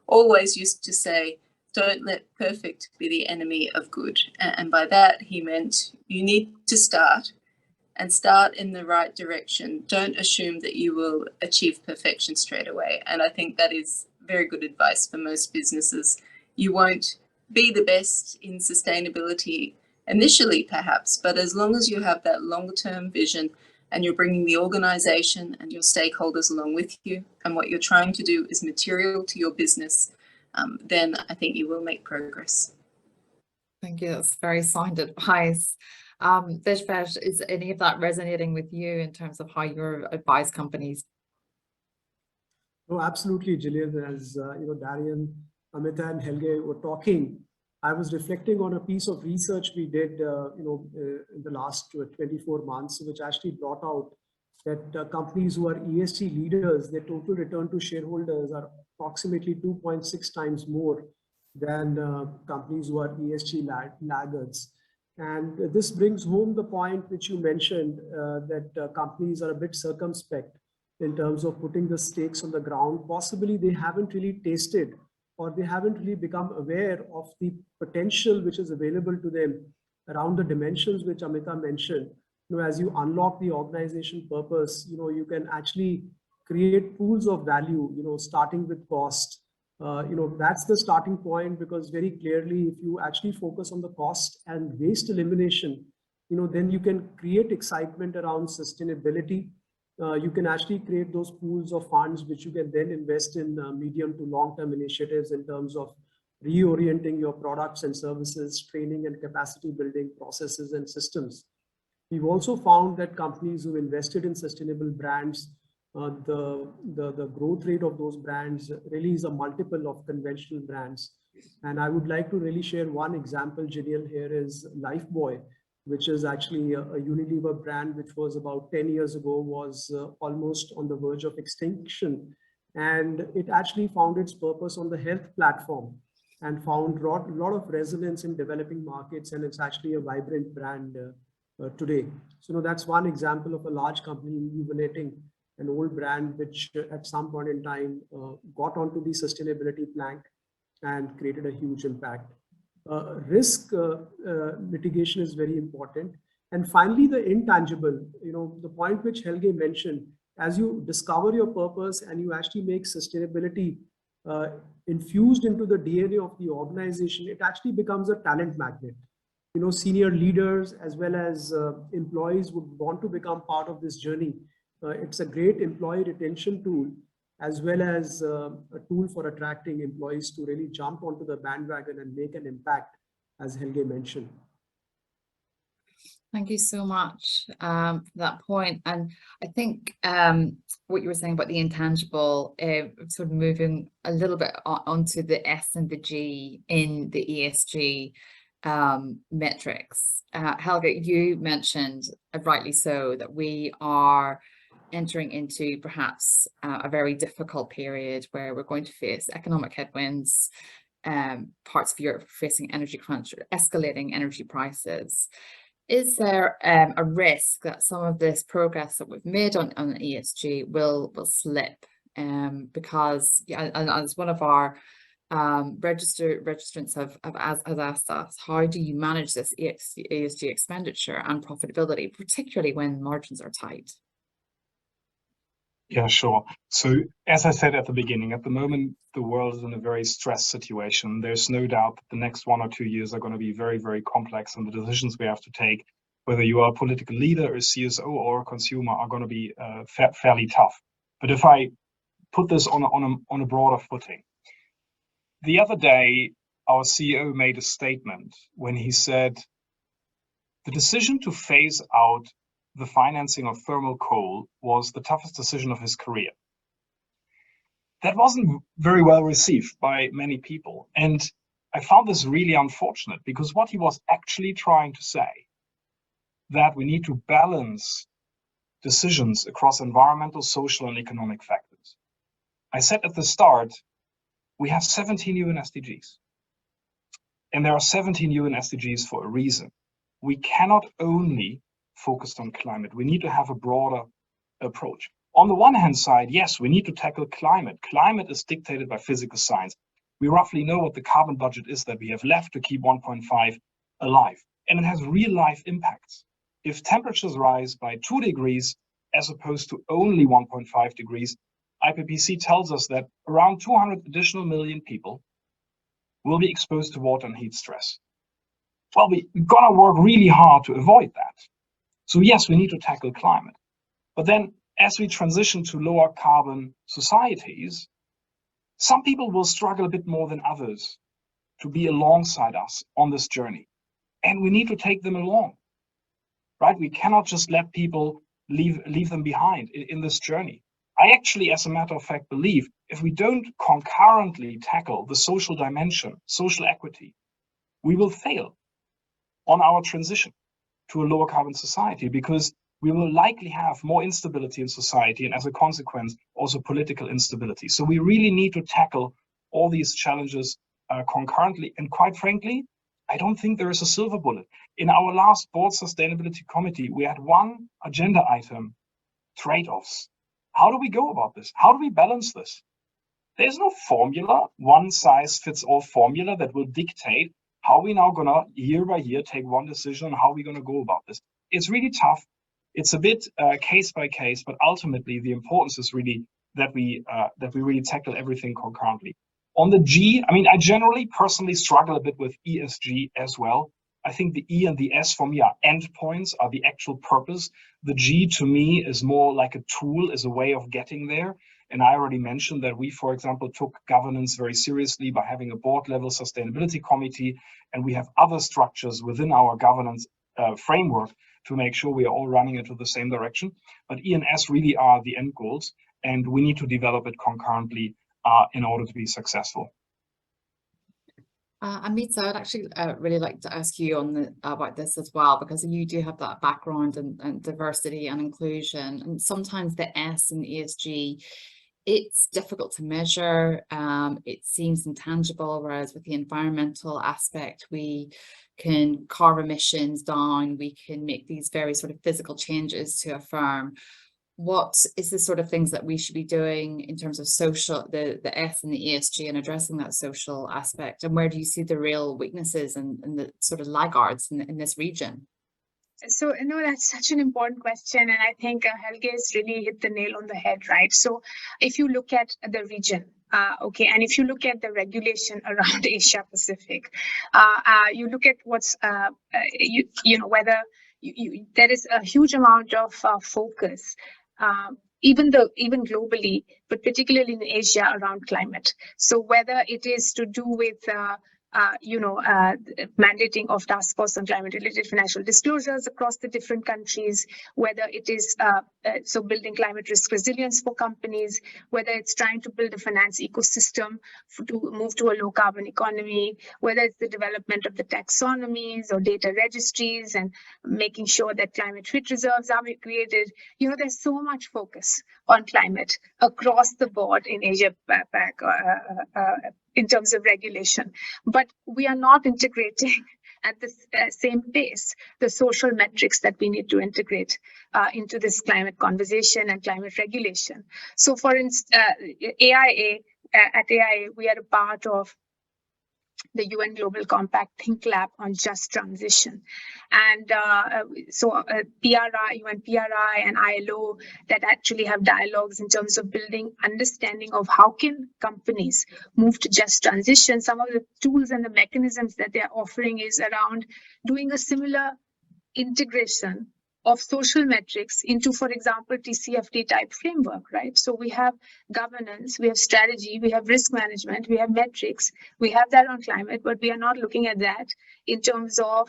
always used to say, don't let perfect be the enemy of good. And by that, he meant you need to start, and start in the right direction. Don't assume that you will achieve perfection straight away. And I think that is very good advice for most businesses. You won't be the best in sustainability initially, perhaps, but as long as you have that longer-term vision and you're bringing the organization and your stakeholders along with you, and what you're trying to do is material to your business, then I think you will make progress. Thank you. That's very sound advice. Vishvesh, is any of that resonating with you in terms of how you advise companies? No, absolutely, Gillian. As Darian, Amita, and Helge were talking, I was reflecting on a piece of research we did, in the last 24 months, which actually brought out that companies who are ESG leaders, their total return to shareholders are approximately 2.6 times more than companies who are ESG laggards. And this brings home the point which you mentioned, that companies are a bit circumspect in terms of putting the stakes on the ground. Possibly they haven't really tasted, or they haven't really become aware of the potential which is available to them around the dimensions which Amita mentioned. As you unlock the organization purpose, you can actually create pools of value, starting with cost. That's the starting point, because very clearly, if you actually focus on the cost and waste elimination, then you can create excitement around sustainability. you can actually create those pools of funds which you can then invest in medium to long-term initiatives in terms of reorienting your products and services, training and capacity building processes and systems. We've also found that companies who invested in sustainable brands, the growth rate of those brands really is a multiple of conventional brands. And I would like to really share one example, Gillian, here is Lifebuoy, which is actually a Unilever brand, which was about 10 years ago, was almost on the verge of extinction. And it actually found its purpose on the health platform and found a lot of resonance in developing markets. And it's actually a vibrant brand today. So that's one example of a large company illuminating an old brand, which at some point in time got onto the sustainability plank and created a huge impact. Risk mitigation is very important. And finally, the intangible, the point which Helge mentioned, as you discover your purpose and you actually make sustainability infused into the DNA of the organization, it actually becomes a talent magnet. Senior leaders as well as employees would want to become part of this journey. It's a great employee retention tool, as well as a tool for attracting employees to really jump onto the bandwagon and make an impact, as Helge mentioned. Thank you so much for that point. And I think what you were saying about the intangible, sort of moving a little bit onto the S and the G in the ESG metrics. Helge, you mentioned, rightly so, that we are entering into perhaps a very difficult period where we're going to face economic headwinds, parts of Europe facing energy crunch, escalating energy prices. Is there a risk that some of this progress that we've made on ESG will slip? Because as one of our registrants have asked us, how do you manage this ESG expenditure and profitability, particularly when margins are tight? Yeah, sure. So as I said at the beginning, at the moment, the world is in a very stressed situation. There's no doubt that the next 1 or 2 years are going to be very, very complex, and the decisions we have to take, whether you are a political leader, a CSO, or a consumer, are going to be fairly tough. But if I put this on a broader footing, the other day, our CEO made a statement when he said, the decision to phase out the financing of thermal coal was the toughest decision of his career. That wasn't very well received by many people. And I found this really unfortunate, because what he was actually trying to say, that we need to balance decisions across environmental, social, and economic factors. I said at the start, we have 17 UN SDGs. And there are 17 UN SDGs for a reason. We cannot only focus on climate. We need to have a broader approach. On the one hand side, yes, we need to tackle climate. Climate is dictated by physical science. We roughly know what the carbon budget is that we have left to keep 1.5 alive. And it has real life impacts. If temperatures rise by 2 degrees, as opposed to only 1.5 degrees, IPCC tells us that around 200 additional million people will be exposed to water and heat stress. Well, we're gonna work really hard to avoid that. So yes, we need to tackle climate. But then as we transition to lower carbon societies, some people will struggle a bit more than others to be alongside us on this journey. And we need to take them along, right? We cannot just let people leave them behind in this journey. I actually, as a matter of fact, believe if we don't concurrently tackle the social dimension, social equity, we will fail on our transition to a lower carbon society, because we will likely have more instability in society, and as a consequence, also political instability. So we really need to tackle all these challenges concurrently. And quite frankly, I don't think there is a silver bullet. In our last board sustainability committee, we had one agenda item, trade-offs. How do we go about this? How do we balance this? There's no formula, one size fits all formula that will dictate how we now gonna year by year take one decision on how we're gonna go about this. It's really tough. It's a bit case by case, but ultimately the importance is really that we really tackle everything concurrently. On the G, I mean, I generally personally struggle a bit with ESG as well. I think the E and the S for me are endpoints, are the actual purpose. The G to me is more like a tool, is a way of getting there. And I already mentioned that we, for example, took governance very seriously by having a board level sustainability committee. And we have other structures within our governance framework to make sure we are all running into the same direction. But E and S really are the end goals. And we need to develop it concurrently in order to be successful. Amita, I'd actually really like to ask you on about this as well, because you do have that background in diversity and inclusion, and sometimes the S in ESG, it's difficult to measure. It seems intangible, whereas with the environmental aspect, we can carve emissions down, we can make these very sort of physical changes to a firm. What is the sort of things that we should be doing in terms of social, the S and the ESG, and addressing that social aspect? And where do you see the real weaknesses and the sort of laggards in this region? So, that's such an important question. And I think Helge has really hit the nail on the head, right? So if you look at the region, okay, and if you look at the regulation around Asia Pacific, you look at what's, whether there is a huge amount of focus, even globally, but particularly in Asia, around climate. So whether it is to do with mandating of task force on climate-related financial disclosures across the different countries, whether it is building climate risk resilience for companies, whether it's trying to build a finance ecosystem to move to a low-carbon economy, whether it's the development of the taxonomies or data registries and making sure that climate-fit reserves are created. There's so much focus on climate across the board in Asia PAC in terms of regulation. But we are not integrating at the same pace the social metrics that we need to integrate into this climate conversation and climate regulation. So for instance, at AIA, we are a part of the UN Global Compact Think Lab on just transition. And PRI, UN PRI and ILO that actually have dialogues in terms of building understanding of how can companies move to just transition. Some of the tools and the mechanisms that they're offering is around doing a similar integration of social metrics into, for example, TCFD type framework, right? So we have governance, we have strategy, we have risk management, we have metrics, we have that on climate, but we are not looking at that in terms of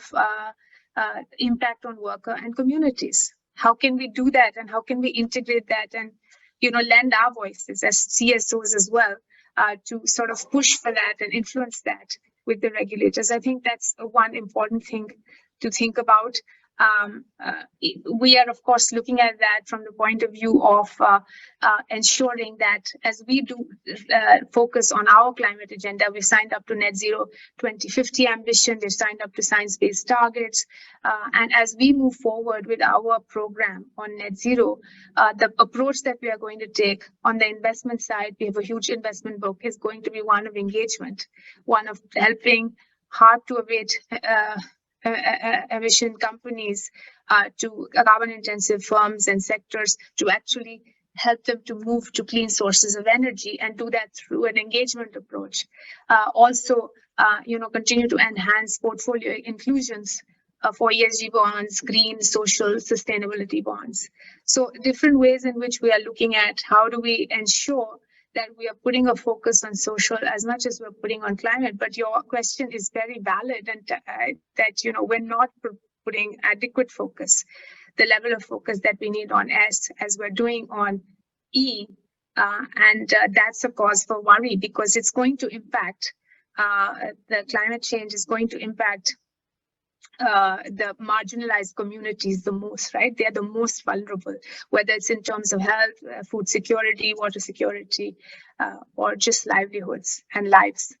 impact on worker and communities. How can we do that, and how can we integrate that and lend our voices as CSOs as well to sort of push for that and influence that with the regulators? I think that's one important thing to think about. We are, of course, looking at that from the point of view of ensuring that as we do focus on our climate agenda, we signed up to Net Zero 2050 ambition, we've signed up to science-based targets. And as we move forward with our program on Net Zero, the approach that we are going to take on the investment side, we have a huge investment book, is going to be one of engagement, one of helping hard to abate emission companies to carbon intensive firms and sectors to actually help them to move to clean sources of energy, and do that through an engagement approach. Also, continue to enhance portfolio inclusions for ESG bonds, green, social, sustainability bonds. So different ways in which we are looking at how do we ensure that we are putting a focus on social as much as we're putting on climate. But your question is very valid, and that we're not putting adequate focus, the level of focus that we need on S as we're doing on E, and that's a cause for worry, because it's going to impact the climate change is going to impact the marginalized communities the most, right? They are the most vulnerable, whether it's in terms of health, food security, water security, or just livelihoods and lives.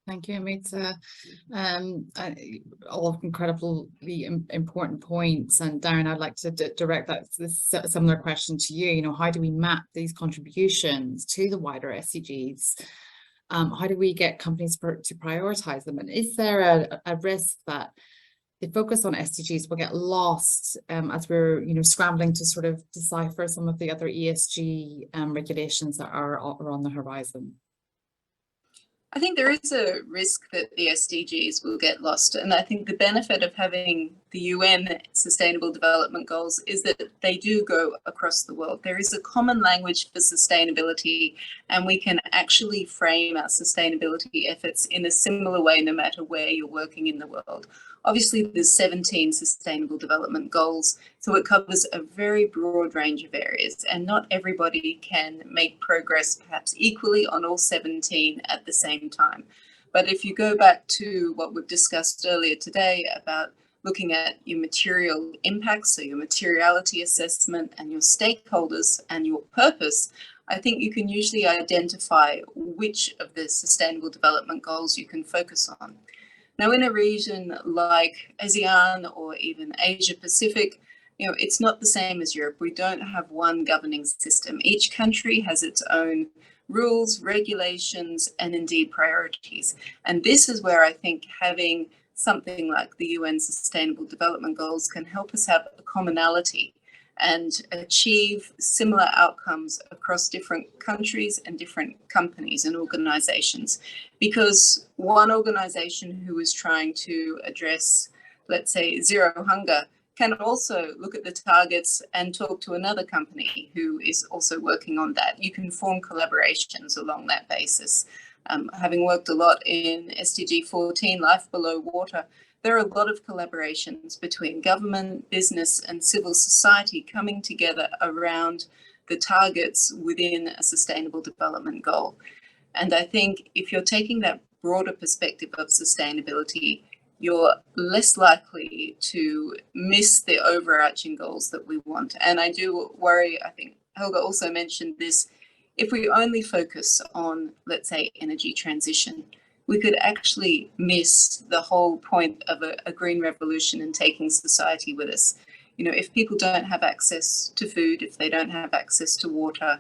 Thank you, Amita. All incredibly important points. And Darren, I'd like to direct this similar question to you. How do we map these contributions to the wider SDGs? How do we get companies to prioritize them? And is there a risk that the focus on SDGs will get lost as we're scrambling to sort of decipher some of the other ESG regulations that are on the horizon? I think there is a risk that the SDGs will get lost. And I think the benefit of having the UN Sustainable Development Goals is that they do go across the world. There is a common language for sustainability, and we can actually frame our sustainability efforts in a similar way no matter where you're working in the world. Obviously, there's 17 Sustainable Development Goals, so it covers a very broad range of areas, and not everybody can make progress perhaps equally on all 17 at the same time. But if you go back to what we've discussed earlier today about looking at your material impacts, so your materiality assessment and your stakeholders and your purpose, I think you can usually identify which of the Sustainable Development Goals you can focus on. Now, in a region like ASEAN or even Asia Pacific, it's not the same as Europe. We don't have one governing system. Each country has its own rules, regulations, and indeed priorities. And this is where I think having something like the UN Sustainable Development Goals can help us have a commonality and achieve similar outcomes across different countries and different companies and organizations. Because one organization who is trying to address, let's say, zero hunger can also look at the targets and talk to another company who is also working on that. You can form collaborations along that basis. Having worked a lot in SDG 14, Life Below Water, there are a lot of collaborations between government, business, and civil society coming together around the targets within a sustainable development goal. And I think if you're taking that broader perspective of sustainability, you're less likely to miss the overarching goals that we want. And I do worry, I think Helga also mentioned this, if we only focus on, let's say, energy transition, we could actually miss the whole point of a green revolution and taking society with us. If people don't have access to food, if they don't have access to water,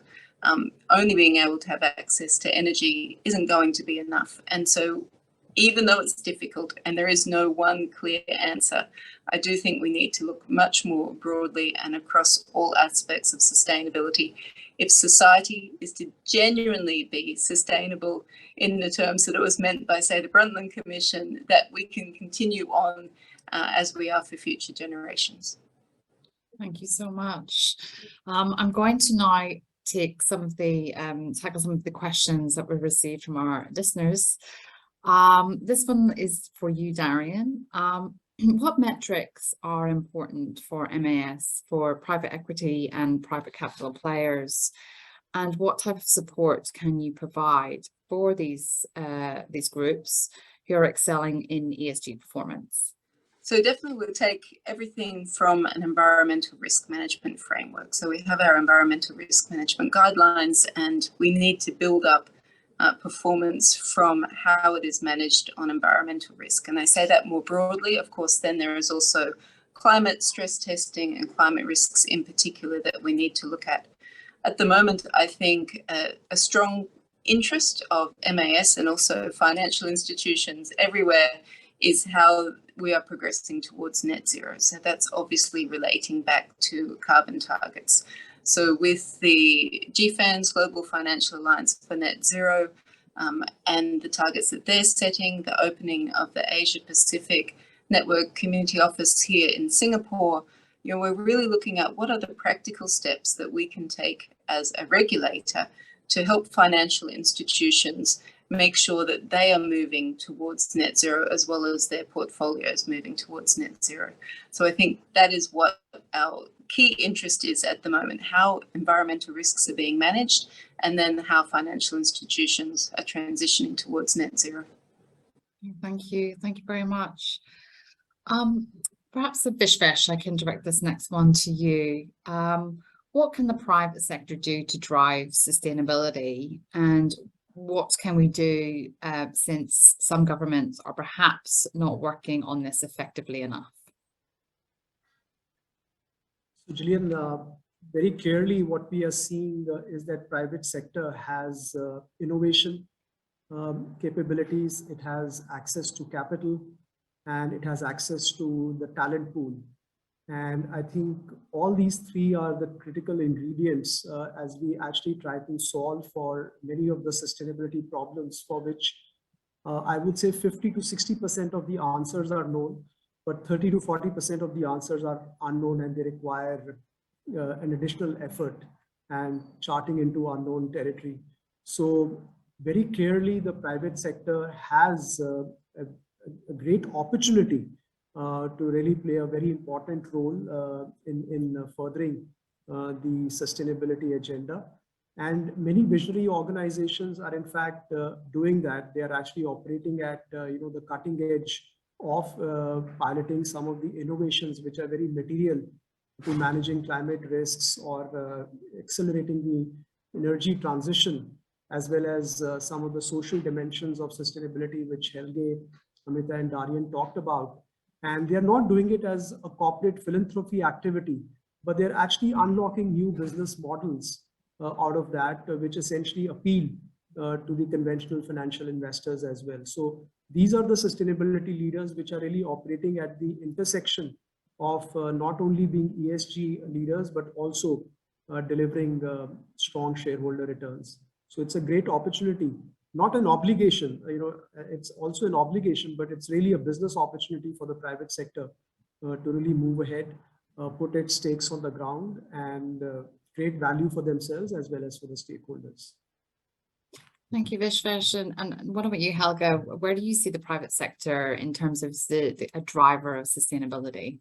only being able to have access to energy isn't going to be enough. And so even though it's difficult and there is no one clear answer, I do think we need to look much more broadly and across all aspects of sustainability. If society is to genuinely be sustainable in the terms that it was meant by, say, the Brundtland Commission, that we can continue on as we are for future generations. Thank you so much. I'm going to now take some of the tackle some of the questions that we received from our listeners. This one is for you, Darian. What metrics are important for MAS, for private equity and private capital players, and what type of support can you provide for these groups who are excelling in ESG performance? So definitely we'll take everything from an environmental risk management framework. So we have our environmental risk management guidelines, and we need to build up performance from how it is managed on environmental risk. And I say that more broadly. Of course, then there is also climate stress testing and climate risks in particular that we need to look at. At the moment, I think a strong interest of MAS and also financial institutions everywhere is how we are progressing towards net zero. So that's obviously relating back to carbon targets. So with the GFANZ, Global Financial Alliance for Net Zero, and the targets that they're setting, the opening of the Asia Pacific Network Community Office here in Singapore, we're really looking at what are the practical steps that we can take as a regulator to help financial institutions make sure that they are moving towards net zero as well as their portfolios moving towards net zero. So I think that is what our key interest is at the moment, how environmental risks are being managed, and then how financial institutions are transitioning towards net zero. Thank you very much. Perhaps Vishvesh, I can direct this next one to you. What can the private sector do to drive sustainability, and what can we do since some governments are perhaps not working on this effectively enough? So Gillian, very clearly what we are seeing is that private sector has innovation capabilities, it has access to capital, and it has access to the talent pool. And I think all these three are the critical ingredients as we actually try to solve for many of the sustainability problems for which I would say 50 to 60% of the answers are known, but 30 to 40% of the answers are unknown, and they require an additional effort and charting into unknown territory. So very clearly, the private sector has a great opportunity to really play a very important role in furthering the sustainability agenda. And many visionary organizations are in fact doing that. They are actually operating at the cutting edge of piloting some of the innovations which are very material to managing climate risks or accelerating the energy transition, as well as some of the social dimensions of sustainability, which Helge, Amita, and Darian talked about. And they are not doing it as a corporate philanthropy activity, but they're actually unlocking new business models out of that, which essentially appeal to the conventional financial investors as well. So these are the sustainability leaders which are really operating at the intersection of not only being ESG leaders, but also delivering strong shareholder returns. So it's a great opportunity, not an obligation. It's also an obligation, but it's really a business opportunity for the private sector to really move ahead, put its stakes on the ground, and create value for themselves as well as for the stakeholders. Thank you, Vishvesh. And what about you, Helge? Where do you see the private sector in terms of a driver of sustainability?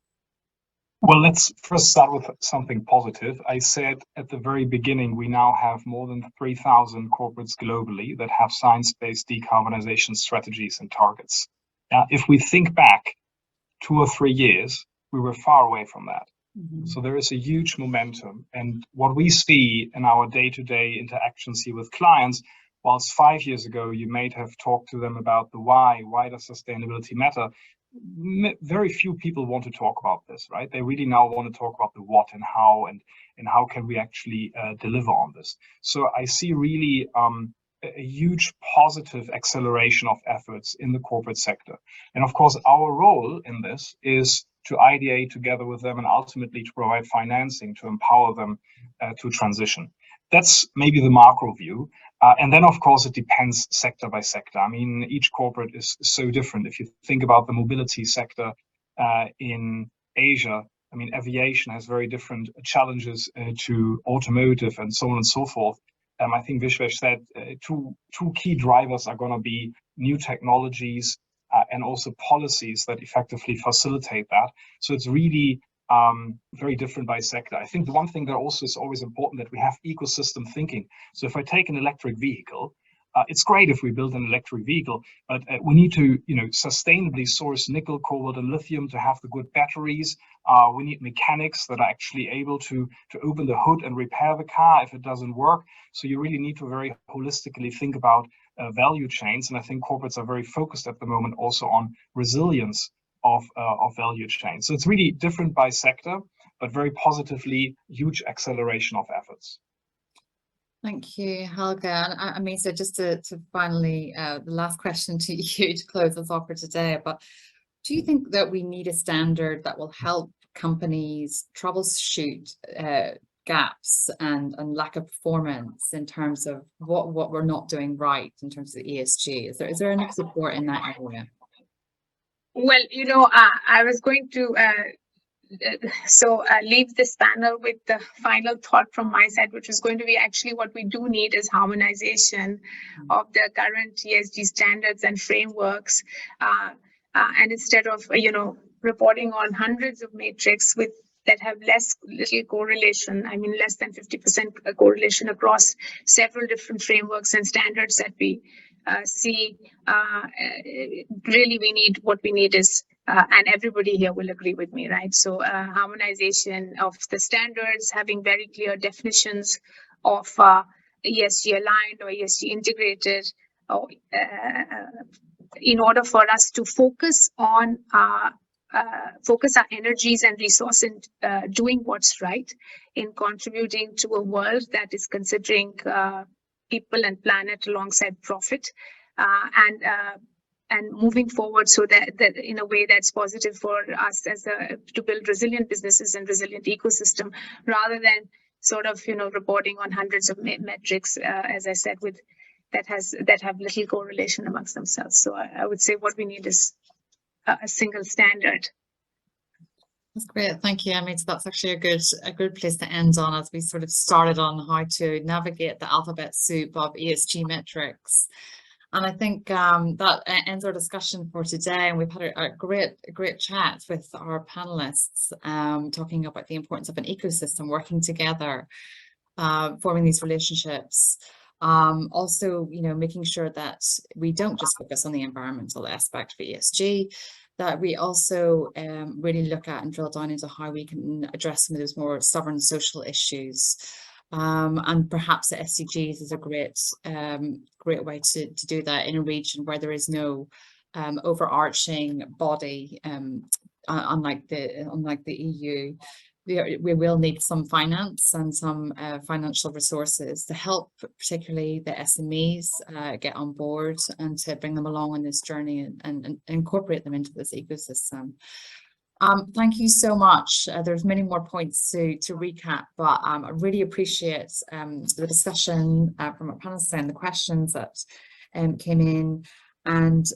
Well, let's first start with something positive. I said at the very beginning, we now have more than 3,000 corporates globally that have science-based decarbonization strategies and targets. Now, if we think back 2 or 3 years, we were far away from that. Mm-hmm. So there is a huge momentum. And what we see in our day-to-day interactions here with clients, whilst 5 years ago, you may have talked to them about the why does sustainability matter? Very few people want to talk about this, right? They really now want to talk about the what and how can we actually deliver on this. So I see really a huge positive acceleration of efforts in the corporate sector. And of course, our role in this is to ideate together with them and ultimately to provide financing to empower them to transition. That's maybe the macro view. And then, of course, it depends sector by sector. I mean, each corporate is so different. If you think about the mobility sector in Asia, I mean, aviation has very different challenges to automotive and so on and so forth. I think Vishvesh said two key drivers are going to be new technologies and also policies that effectively facilitate that. So it's really very different by sector. I think the one thing that also is always important that we have ecosystem thinking. So if I take an electric vehicle, it's great if we build an electric vehicle, but we need to, sustainably source nickel, cobalt, and lithium to have the good batteries. We need mechanics that are actually able to open the hood and repair the car if it doesn't work. So you really need to very holistically think about value chains. And I think corporates are very focused at the moment also on resilience of value chains. So it's really different by sector, but very positively huge acceleration of efforts. Thank you, Helge. And Amita, just to finally, the last question to you to close us off for today, but do you think that we need a standard that will help companies troubleshoot gaps and lack of performance in terms of what we're not doing right in terms of ESG? Is there enough support in that area? Well, I was going to leave this panel with the final thought from my side, which is going to be actually what we do need is harmonization of the current ESG standards and frameworks. And instead of, reporting on hundreds of metrics that have little correlation, I mean, less than 50% correlation across several different frameworks and standards that we see, really what we need is, and everybody here will agree with me, right? So harmonization of the standards, having very clear definitions of ESG aligned or ESG integrated, in order for us to focus our energies and resources in doing what's right, in contributing to a world that is considering people and planet alongside profit, and moving forward so that in a way that's positive for us to build resilient businesses and resilient ecosystem, rather than sort of reporting on hundreds of metrics, as I said, with that have little correlation amongst themselves. So I would say what we need is a single standard. That's great, thank you, Emmy. So that's actually a good place to end on, as we sort of started on how to navigate the alphabet soup of ESG metrics. And I think that ends our discussion for today. And we've had a great chat with our panelists, talking about the importance of an ecosystem working together, forming these relationships. Also, making sure that we don't just focus on the environmental aspect of ESG, that we also really look at and drill down into how we can address some of those more sovereign social issues. And perhaps the SDGs is a great way to do that in a region where there is no overarching body, unlike the EU. We will need some finance and some financial resources to help, particularly the SMEs, get on board and to bring them along on this journey and incorporate them into this ecosystem. Thank you so much. There's many more points to recap, but I really appreciate the discussion from our panelists and the questions that came in. And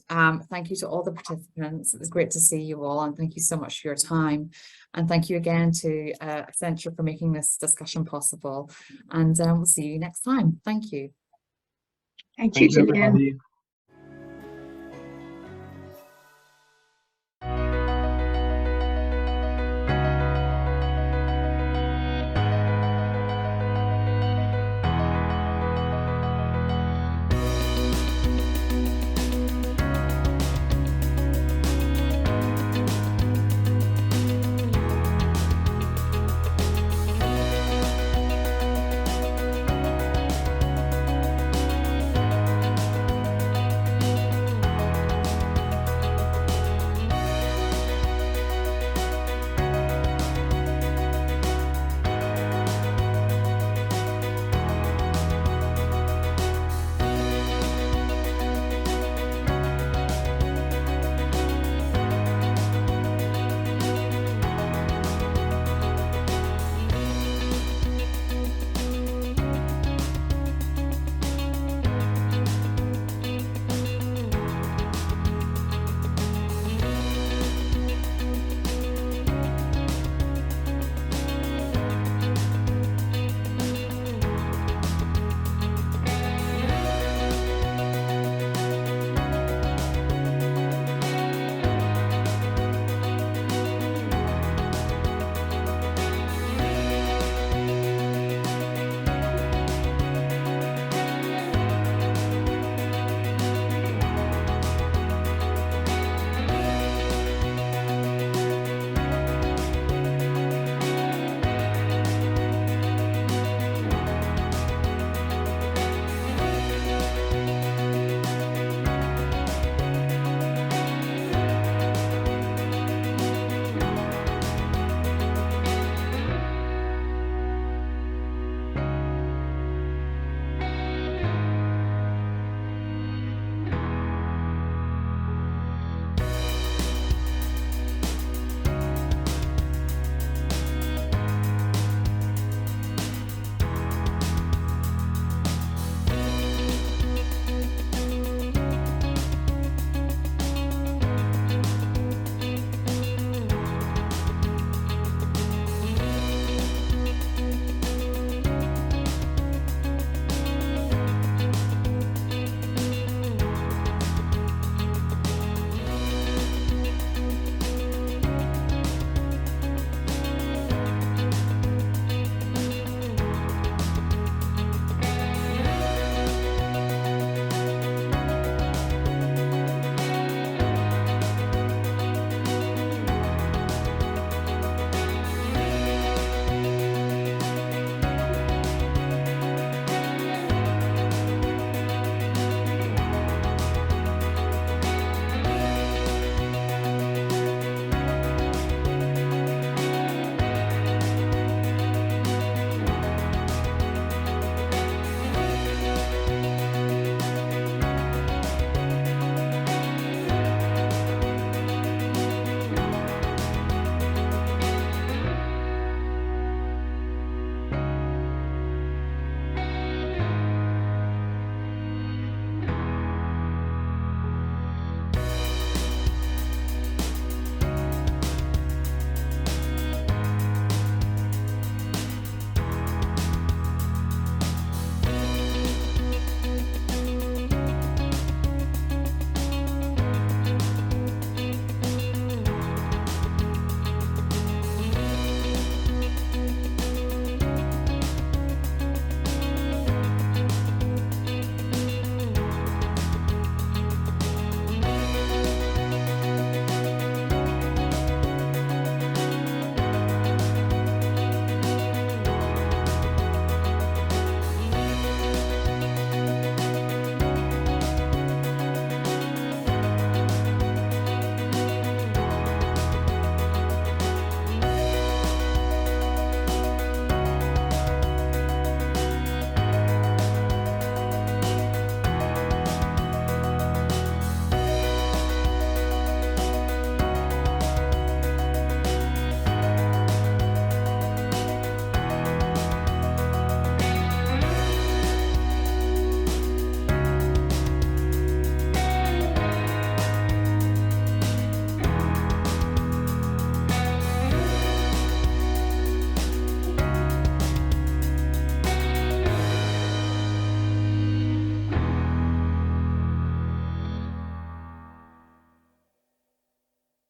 thank you to all the participants. It was great to see you all, and thank you so much for your time. And thank you again to Accenture for making this discussion possible. And we'll see you next time. Thank you. Thank you, everybody.